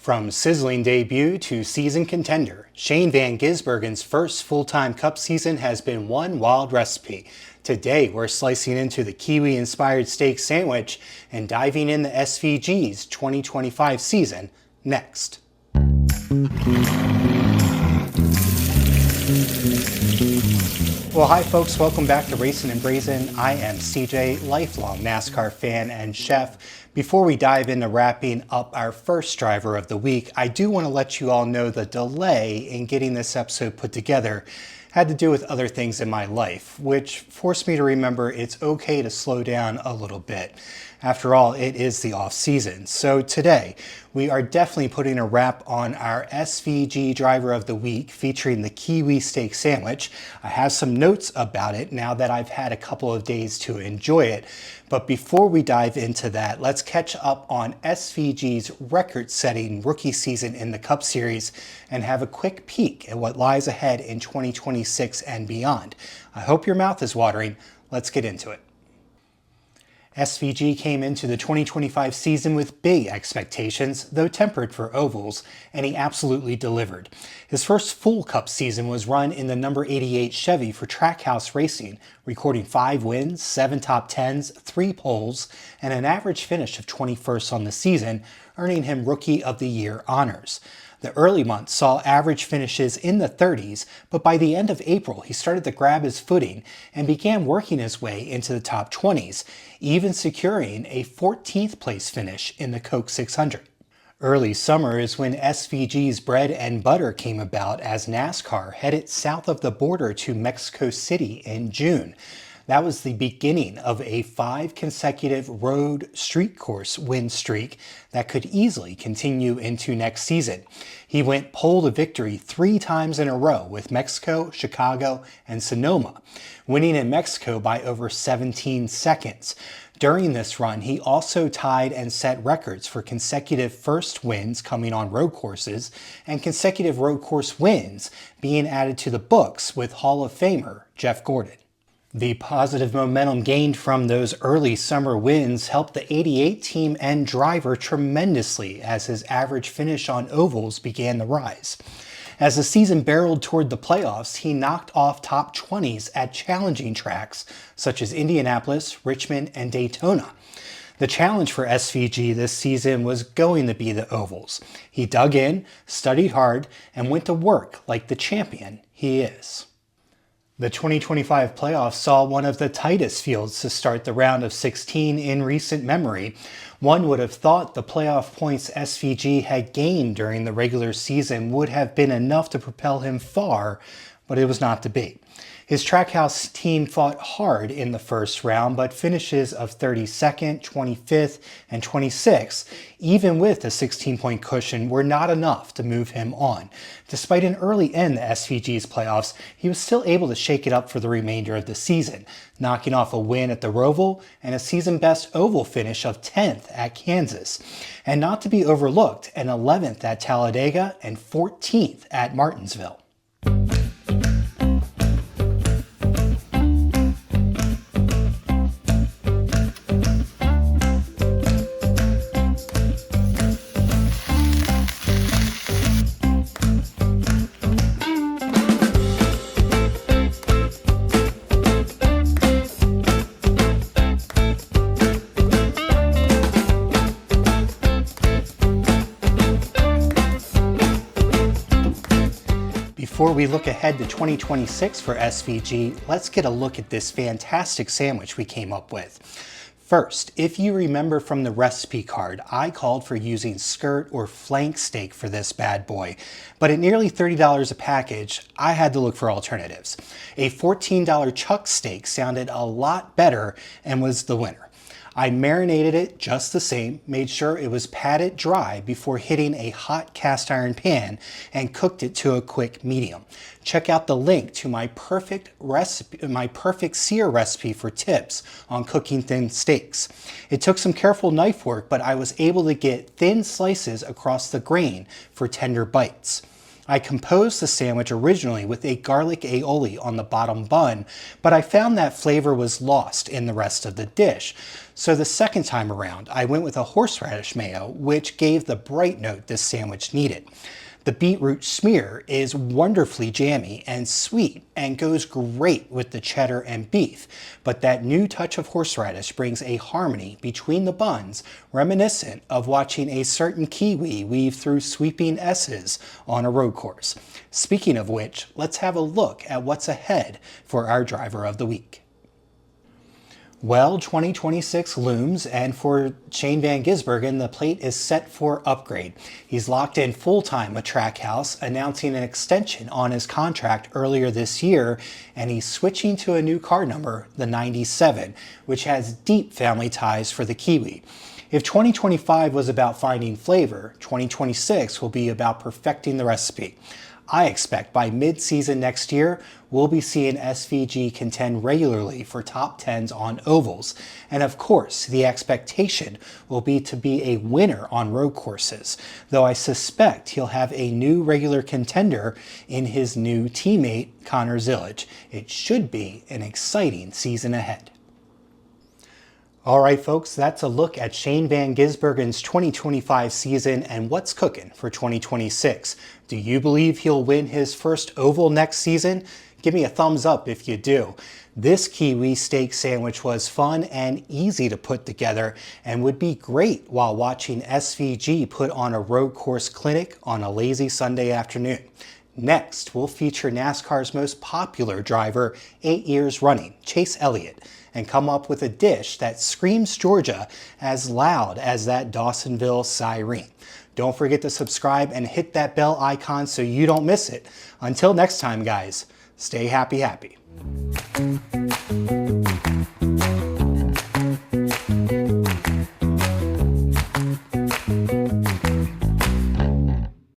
From sizzling debut to season contender, Shane Van Gisbergen's first full-time Cup season has been one wild recipe. Today we're slicing into the Kiwi-inspired Steak Sandwich and diving in the SVG's 2025 season next. Well, hi folks, welcome back to Racin-n-Braisin. I am CJ, lifelong NASCAR fan and chef. Before we dive into wrapping up our first driver of the week, I do want to let you all know the delay in getting this episode put together had to do with other things in my life, which forced me to remember it's okay to slow down a little bit. After all, it is the off season. So today, we are definitely putting a wrap on our SVG driver of the week featuring the Kiwi Steak Sandwich. I have some notes about it now that I've had a couple of days to enjoy it. But before we dive into that, let's catch up on SVG's record-setting rookie season in the Cup Series and have a quick peek at what lies ahead in 2026 and beyond. I hope your mouth is watering. Let's get into it. SVG came into the 2025 season with big expectations, though tempered for ovals, and he absolutely delivered. His first full Cup season was run in the number 88 Chevy for Trackhouse Racing, recording 5 wins, 7 top 10s, 3 poles, and an average finish of 21st on the season, earning him Rookie of the Year honors. The early months saw average finishes in the 30s, but by the end of April, he started to grab his footing and began working his way into the top 20s, even securing a 14th place finish in the Coke 600. Early summer is when SVG's bread and butter came about as NASCAR headed south of the border to Mexico City in June. That was the beginning of a 5 consecutive road street course win streak that could easily continue into next season. He went pole to victory 3 times in a row with Mexico, Chicago, and Sonoma, winning in Mexico by over 17 seconds. During this run, he also tied and set records for consecutive first wins coming on road courses and consecutive road course wins being added to the books with Hall of Famer Jeff Gordon. The positive momentum gained from those early summer wins helped the 88 team and driver tremendously as his average finish on ovals began to rise. As the season barreled toward the playoffs, he knocked off top 20s at challenging tracks such as Indianapolis, Richmond, and Daytona. The challenge for SVG this season was going to be the ovals. He dug in, studied hard, and went to work like the champion he is. The 2025 playoffs saw one of the tightest fields to start the round of 16 in recent memory. One would have thought the playoff points SVG had gained during the regular season would have been enough to propel him far, but it was not to be. His Trackhouse team fought hard in the first round, but finishes of 32nd, 25th, and 26th, even with a 16-point cushion, were not enough to move him on. Despite an early end to SVG's playoffs, he was still able to shake it up for the remainder of the season, knocking off a win at the Roval and a season-best oval finish of 10th at Kansas. And not to be overlooked, an 11th at Talladega and 14th at Martinsville. Before we look ahead to 2026 for SVG, let's get a look at this fantastic sandwich we came up with. First, if you remember from the recipe card, I called for using skirt or flank steak for this bad boy, but at nearly $30 a package, I had to look for alternatives. A $14 chuck steak sounded a lot better and was the winner. I marinated it just the same, made sure it was patted dry before hitting a hot cast iron pan and cooked it to a quick medium. Check out the link to my perfect sear recipe for tips on cooking thin steaks. It took some careful knife work, but I was able to get thin slices across the grain for tender bites. I composed the sandwich originally with a garlic aioli on the bottom bun, but I found that flavor was lost in the rest of the dish. So the second time around, I went with a horseradish mayo, which gave the bright note this sandwich needed. The beetroot smear is wonderfully jammy and sweet and goes great with the cheddar and beef, but that new touch of horseradish brings a harmony between the buns reminiscent of watching a certain Kiwi weave through sweeping S's on a road course. Speaking of which, let's have a look at what's ahead for our driver of the week. Well, 2026 looms, and for Shane Van Gisbergen, the plate is set for upgrade. He's locked in full-time with Trackhouse, announcing an extension on his contract earlier this year, and he's switching to a new car number, the 97, which has deep family ties for the Kiwi. If 2025 was about finding flavor, 2026 will be about perfecting the recipe. I expect by mid-season next year, we'll be seeing SVG contend regularly for top 10s on ovals. And of course, the expectation will be to be a winner on road courses, though I suspect he'll have a new regular contender in his new teammate, Connor Zillage. It should be an exciting season ahead. All right, folks, that's a look at Shane Van Gisbergen's 2025 season and what's cooking for 2026. Do you believe he'll win his first oval next season? Give me a thumbs up if you do. This Kiwi steak sandwich was fun and easy to put together and would be great while watching SVG put on a road course clinic on a lazy Sunday afternoon. Next, we'll feature NASCAR's most popular driver 8 years running, Chase Elliott, and come up with a dish that screams Georgia as loud as that Dawsonville siren. Don't forget to subscribe and hit that bell icon so you don't miss it. Until next time, guys, stay happy.